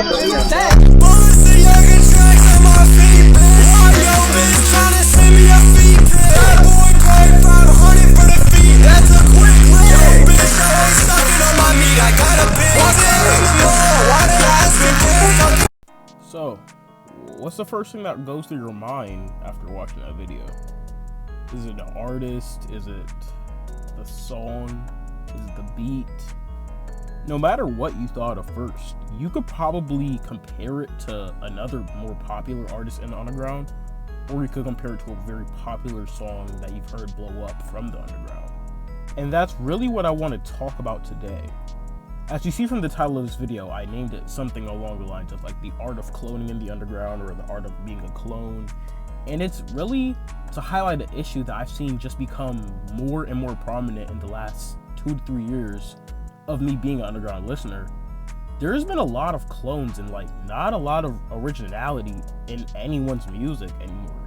So, what's the first thing that goes through your mind after watching that video? Is it the artist? Is it the song? Is it the beat? No matter what you thought of first, you could probably compare it to another more popular artist in the underground, or you could compare it to a very popular song that you've heard blow up from the underground. And that's really what I want to talk about today. As you see from the title of this video, I named it something along the lines of like the art of cloning in the underground, or the art of being a clone. And it's really to highlight an issue that I've seen just become more and more prominent in the last 2 to 3 years of me being an underground listener. There's been a lot of clones and like not a lot of originality in anyone's music anymore.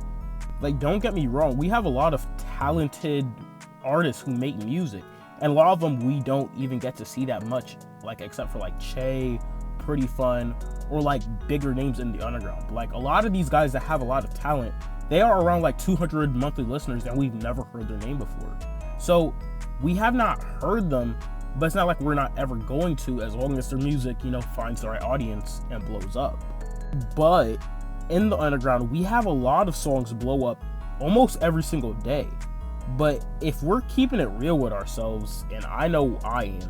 Like, don't get me wrong, we have a lot of talented artists who make music, and a lot of them we don't even get to see that much, like except for like Che, Pretty Fun, or like bigger names in the underground. Like a lot of these guys that have a lot of talent, they are around like 200 monthly listeners and we've never heard their name before. So we have not heard them, but it's not like we're not ever going to, as long as their music, you know, finds the right audience and blows up. But in the underground, we have a lot of songs blow up almost every single day. But if we're keeping it real with ourselves, and I know I am,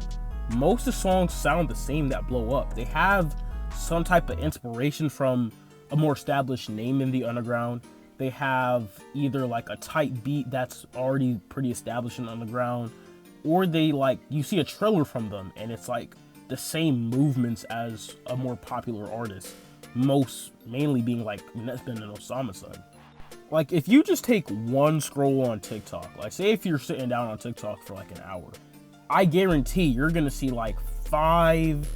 most of the songs sound the same that blow up. They have some type of inspiration from a more established name in the underground. They have either like a tight beat that's already pretty established in the underground, or they like, you see a trailer from them and it's like the same movements as a more popular artist, mainly being like Nesbin and Osama-san. Like, if you just take one scroll on TikTok, like say if you're sitting down on TikTok for like an hour, I guarantee you're gonna see like 5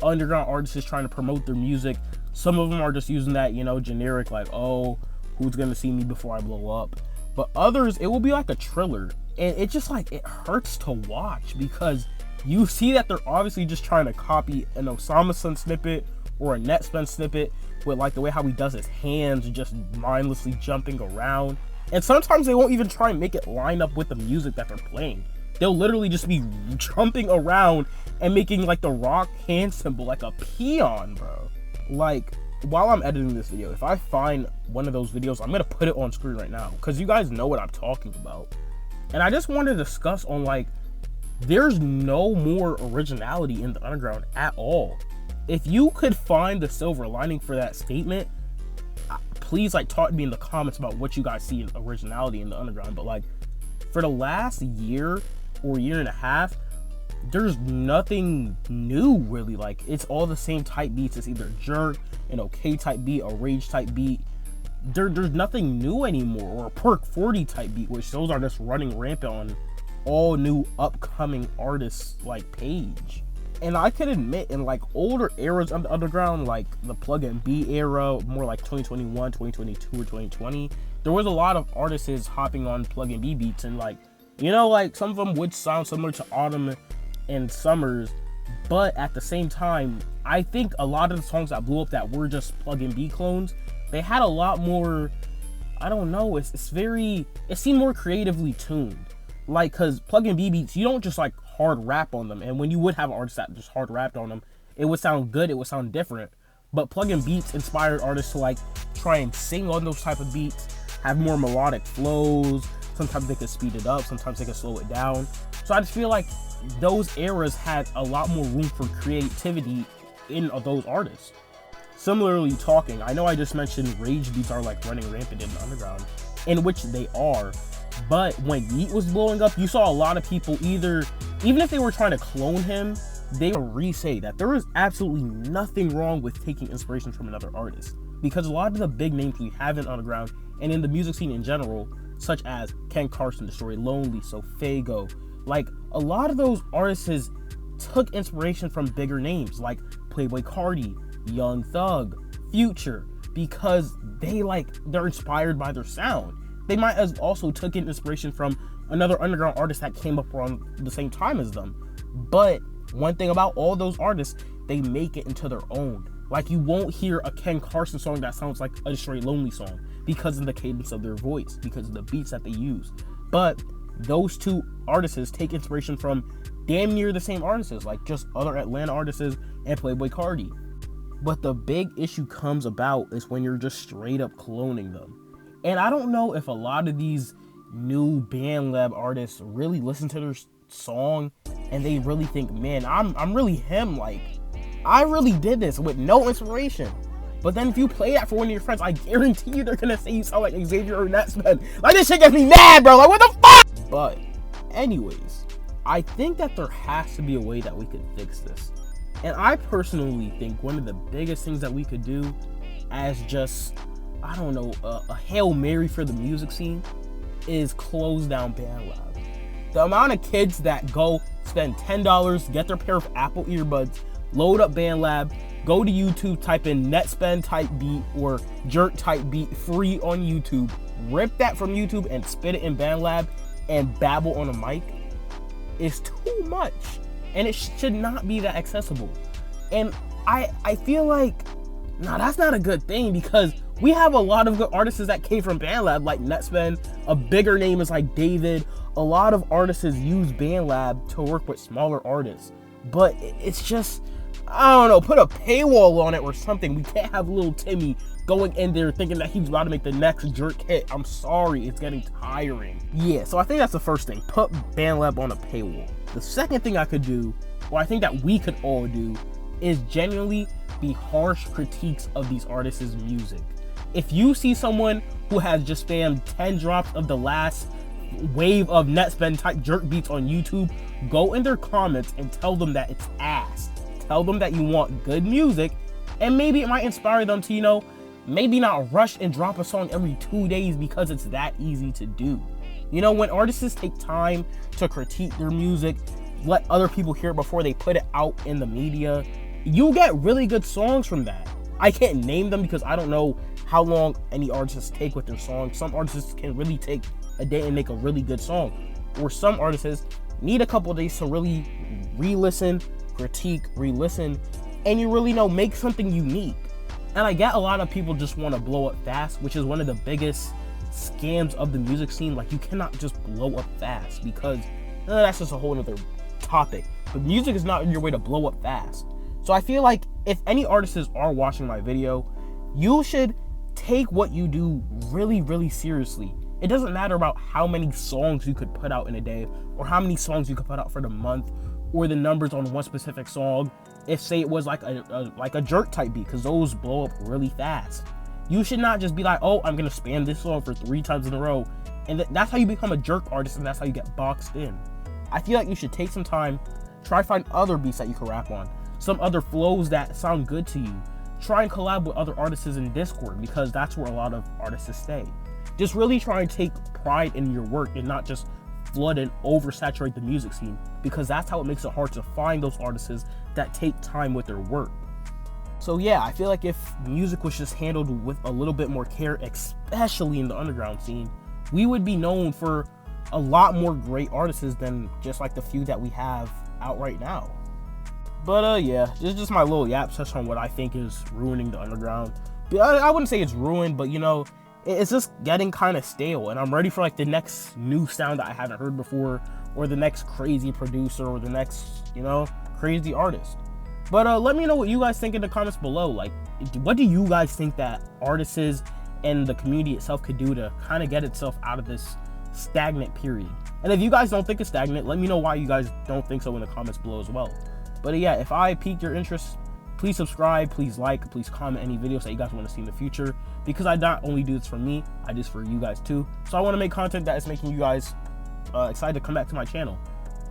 underground artists trying to promote their music. Some of them are just using that, you know, generic like, oh, who's gonna see me before I blow up? But others, it will be like a trailer, and it just like, it hurts to watch because you see that they're obviously just trying to copy an Osama-san snippet or a Netspin snippet, with like the way how he does his hands just mindlessly jumping around. And sometimes they won't even try and make it line up with the music that they're playing. They'll literally just be jumping around and making like the rock hand symbol like a peon, bro. Like, while I'm editing this video, if I find one of those videos, I'm gonna put it on screen right now because you guys know what I'm talking about. And I just want to discuss on like, there's no more originality in the underground at all. If you could find the silver lining for that statement, please like talk to me in the comments about what you guys see in originality in the underground. But like, for the last year or year and a half, there's nothing new really. Like, it's all the same type beats. It's either jerk, an okay type beat, a rage type beat. There's nothing new anymore, or a perk 40 type beat, which those are just running rampant on all new upcoming artists like page. And I can admit, in like older eras of the underground, like the plug and B era, more like 2021, 2022, or 2020, there was a lot of artists hopping on plug and B beats, and like, you know, like some of them would sound similar to Autumn and Summers, but at the same time, I think a lot of the songs that blew up that were just plug and B clones, they had a lot more, I don't know, it seemed more creatively tuned. Like, cause plug and B beats, you don't just like hard rap on them, and when you would have artists that just hard rapped on them, it would sound good, it would sound different. But plug and beats inspired artists to like try and sing on those type of beats, have more melodic flows. Sometimes they could speed it up, sometimes they could slow it down. So I just feel like those eras had a lot more room for creativity in those artists. Similarly talking, I know I just mentioned rage beats are like running rampant in the underground, in which they are. But when Yeet was blowing up, you saw a lot of people even if they were trying to clone him, they would re-say that there is absolutely nothing wrong with taking inspiration from another artist. Because a lot of the big names we have in underground and in the music scene in general, such as Ken Carson, Destroy Lonely, Sofego, like a lot of those artists took inspiration from bigger names like Playboy Cardi, Young Thug, Future, because they're inspired by their sound. They might have also taken inspiration from another underground artist that came up around the same time as them. But one thing about all those artists, they make it into their own. Like, you won't hear a Ken Carson song that sounds like a straight Lonely song because of the cadence of their voice, because of the beats that they use. But those two artists take inspiration from damn near the same artists, like just other Atlanta artists and Playboi Carti. But the big issue comes about is when you're just straight up cloning them. And I don't know if a lot of these new BandLab artists really listen to their song and they really think, man, I'm really him. Like, I really did this with no inspiration. But then if you play that for one of your friends, I guarantee you they're gonna say you sound like Xavier or Netsman. Like, this shit gets me mad, bro. Like, what the fuck? But anyways, I think that there has to be a way that we could fix this. And I personally think one of the biggest things that we could do as just, I don't know, a Hail Mary for the music scene is close down BandLab. The amount of kids that go spend $10, get their pair of Apple earbuds, load up BandLab, go to YouTube, type in Netspend type beat or jerk type beat free on YouTube, rip that from YouTube and spit it in BandLab and babble on a mic is too much. And it should not be that accessible. And I feel like, nah, that's not a good thing, because we have a lot of good artists that came from BandLab, like Netspend. A bigger name is like David. A lot of artists use BandLab to work with smaller artists. But it's just, I don't know, put a paywall on it or something. We can't have little Timmy going in there thinking that he's about to make the next jerk hit. I'm sorry, it's getting tiring. Yeah, so I think that's the first thing. Put BandLab on a paywall. The second thing I could do, or I think that we could all do, is genuinely be harsh critiques of these artists' music. If you see someone who has just spammed 10 drops of the last wave of Netspend type jerk beats on YouTube, go in their comments and tell them that it's ass. Tell them that you want good music, and maybe it might inspire them to, you know, maybe not rush and drop a song every 2 days because it's that easy to do. You know, when artists take time to critique their music, let other people hear it before they put it out in the media, you get really good songs from that. I can't name them because I don't know how long any artists take with their songs. Some artists can really take a day and make a really good song, or some artists need a couple of days to really re-listen, critique, re-listen, and you really know, make something unique. And I get a lot of people just want to blow up fast, which is one of the biggest scams of the music scene. Like, you cannot just blow up fast, because that's just a whole other topic. But music is not your way to blow up fast. So I feel like if any artists are watching my video, you should take what you do really, really seriously. It doesn't matter about how many songs you could put out in a day, or how many songs you could put out for the month, or the numbers on one specific song. If, say, it was like a jerk type beat, because those blow up really fast. You should not just be like, oh, I'm gonna spam this song for 3 times in a row, and that's how you become a jerk artist, and that's how you get boxed in. I feel like you should take some time, try to find other beats that you can rap on, some other flows that sound good to you. Try and collab with other artists in Discord, because that's where a lot of artists stay. Just really try and take pride in your work and not just flood and oversaturate the music scene, because that's how it makes it hard to find those artists that take time with their work. So yeah, I feel like if music was just handled with a little bit more care, especially in the underground scene, we would be known for a lot more great artists than just like the few that we have out right now. But yeah, this is just my little yap session on what I think is ruining the underground. I wouldn't say it's ruined, but you know, it's just getting kind of stale, and I'm ready for like the next new sound that I haven't heard before, or the next crazy producer, or the next, you know, crazy artist. But let me know what you guys think in the comments below. Like, what do you guys think that artists and the community itself could do to kind of get itself out of this stagnant period? And if you guys don't think it's stagnant, let me know why you guys don't think so in the comments below as well. But yeah, if I piqued your interest, please subscribe, please like, please comment any videos that you guys want to see in the future, because I not only do this for me, I do this for you guys too. So I want to make content that is making you guys excited to come back to my channel.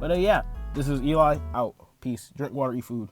But yeah, this is Eli, out. Peace. Drink water, eat food.